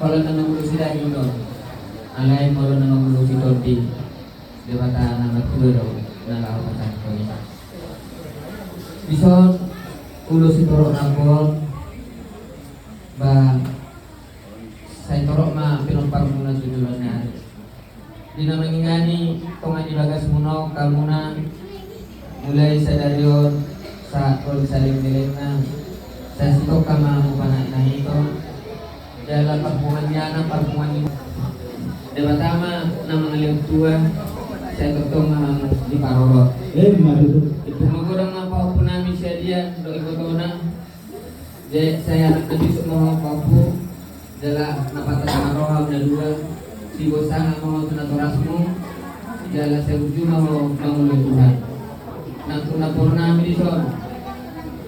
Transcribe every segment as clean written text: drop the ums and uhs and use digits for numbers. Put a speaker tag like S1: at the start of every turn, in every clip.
S1: Kalau nama guru sida itu, alai kalau nama guru si Toti, dewata nama guru, nama apa kan kau. Bisa ulu si torok rapor, bah saya torok mah pilompar muna tujuannya. Di nama ingani tongan di bagas muno kalmuna mulai sadarion saat kalau saling dilena saya sitok kama mupana itu dalam perhubungannya na perhubungan di pertama nama ngeliat tua saya ketemu nama di Parorot itu menggodong apa pun nami saya dia do ikutona jadi saya anak nabi semua papu adalah napata roham dan dua si bosang mau tunatorasmu adalah saya uju mau bangun Tuhan nanti napurna midison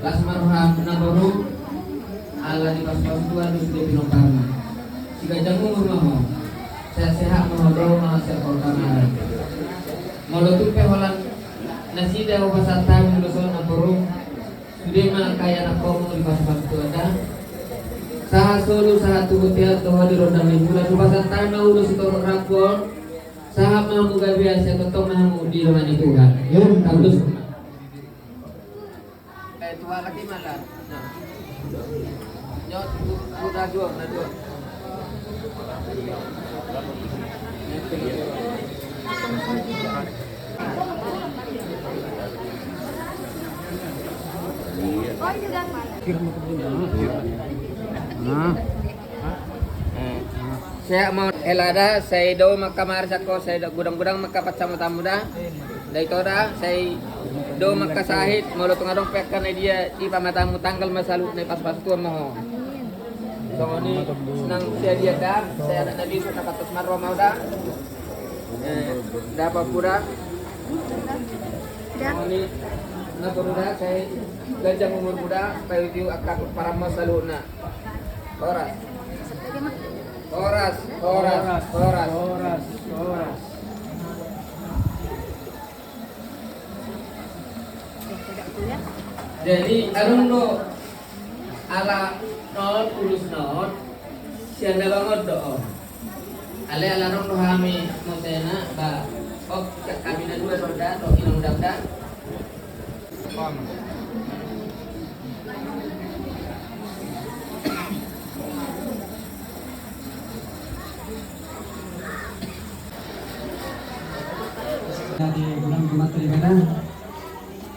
S1: lasmarham naboru ala di pas-pas Tuhan di sudah pinoparna si gajah umur mau saya sehat mau doa mau saya korban mau tuh peholan nasi dah pasata midison naboru sudah mah kaya nak kau di pas-pas Tuhan saha solo saha tubutia toha di roda minggulan rupasan tanah udah sitor rakor saha mau gabiasa ketong mau di rumah Tuhan kabus Tuhan lagi malah nyot udah dua saya mau elada saya do makamar sako saya gudang-gudang makapat sama tamu dah dari toda saya do makasahit mau lo tungadong pekan dia di pamatamu tanggal masalut nih pas-pas tua mau so ini senang saya dia dah saya ada nabi sudah katus marwah mau dah dapat pura ini naburuda saya gajah umur muda payu akak para masaluna Horas. Jadi arung do ala not ulus not sianda banget do. Ale ala rong do hami motena ba ok kami na dua roda do inang dabda.
S2: Di bulan Jumat Ibadah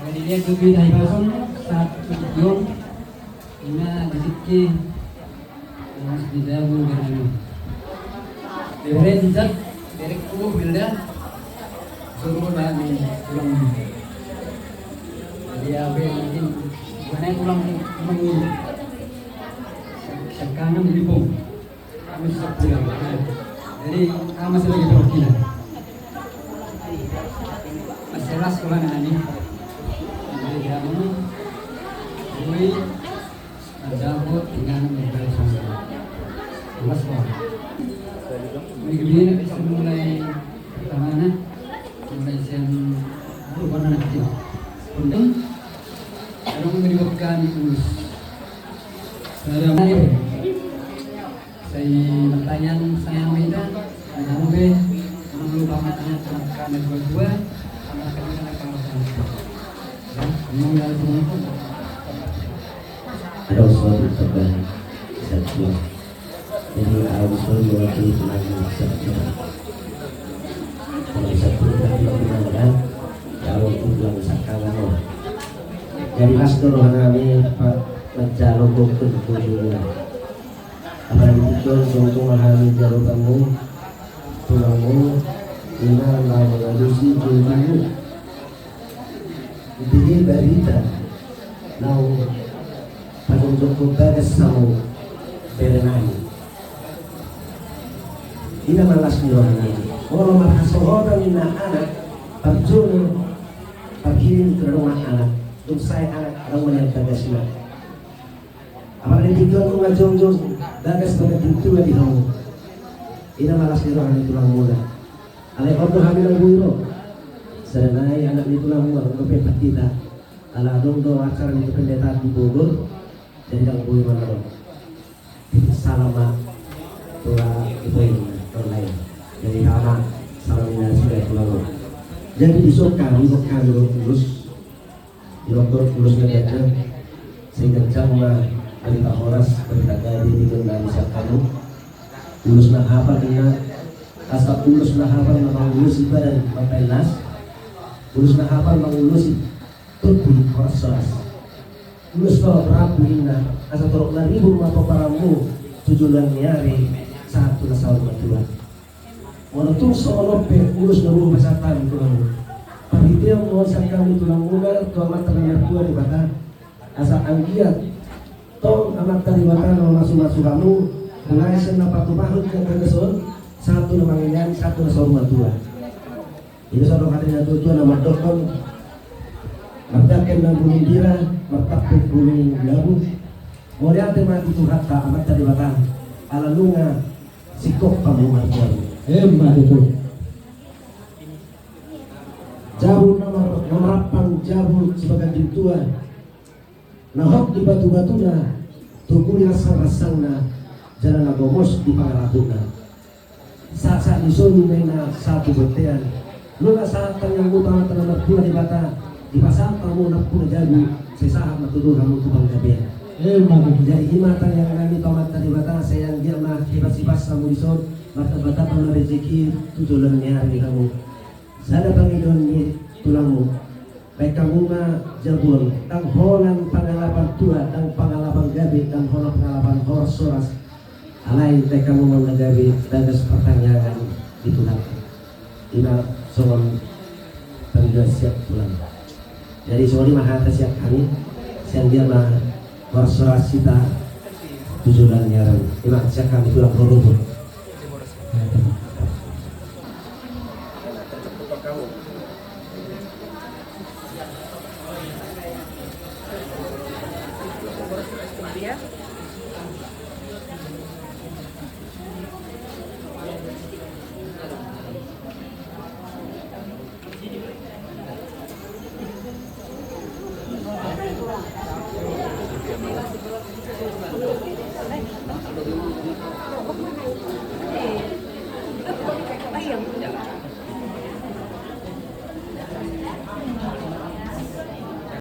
S2: kalau dilihat lebih dari pasong saat tujuan ini dizikki mas didabu dengan diberi dijak dari kubu bilda suruh dari pulang dia mungkin mana pulang mengurus sekarang melipung kami sudah pulang jadi kami masih lagi perwakilan jelas kemana nih? Jadi kamu, gue ada buat dengan membayar sama. Jelas kok. Begini bisa mulai pertama mulai siang warna kecil. Kemudian ada menyebabkan urus. Saya bertanya saya minta, saya mungkin lupa matanya tentang dua.
S3: Ada suatu terbaik satu jadi harus mewakili tenaga satu kalau satu tapi menangkan kalau ulang sakalan jadi pastor kami Pak mencalon dokter tujuan apalagi itu contoh kami jauh kamu tulangmu ina lawan alusi tujuan Bini barita Nau Pagundok ko bagas sa mo Berenani Ina malas nyo Orang makasorodan na anak Pagjuno Paghirin ke rumah anak Untuk saya anak Rawan yang bagas na Apalagi tinggal ko nga jong Bagas baga tintua di hong Ina malas nyo ang tulang mula Alay ordo kami ng buiro Serenai anak itu lah muat untuk pepat kita. Ala dong do acara itu pendeta di Bogor. Jadi kalau boleh mana dong. Salama tua itu yang lain dari hama salaminasi dari pulau. Jadi disokang lulus di dokter lulus negara sehingga cuma berita horas berita gadi di Indonesia kamu lulus nah apa dengan asal lulus nah apa memang lulus ibadah pakai nas lulus nah apa memang lulus tutup horas horas lulus kalau berapu ina asal torok na ribu apa paramu tujuan nyari satu nasal dua walaupun seolah lulus naruh pasatan tulang tapi dia mau kami tulang muda tu amat terlihat tua di bata asal anggiat tong amat terlihat masuk kamu mulai senapa tu mahut ke kegesun satu namanya satu nasal rumah tua ini satu katanya tujuan nama dokon martakan dan bunuh dira martakan bunuh labu Moria tema itu hatta amat terlihat ala lunga sikok kamu martuan
S2: Hebat itu.
S3: jauh nomerapan jauh sebagai jintua nahok di batu-batuna tukul rasang-rasangna jalan agomos di pangalatuna saat disun nena satu betean luna saat yang utama tanah pula di bata di pasar kamu nak pula jadi sesaat matudur kamu tukang gabian jadi himatan yang kami tomat tadi bata sayang dia mah kipas-kipas kamu disun bata-bata panah rezeki tujuannya hari kamu sada pangidon ni tulangmu baik kamu mah jabul tang holang pangalapan tua tang pangalapan gabi tang holang pangalapan horas alai baik kamu mau gabi dagas pertanyaan di tulang ina soal tangga siap tulang jadi soal lima hata siap kami siang dia mah horas kita tujuan nyaran lima siap kami tulang berubah
S4: Ya.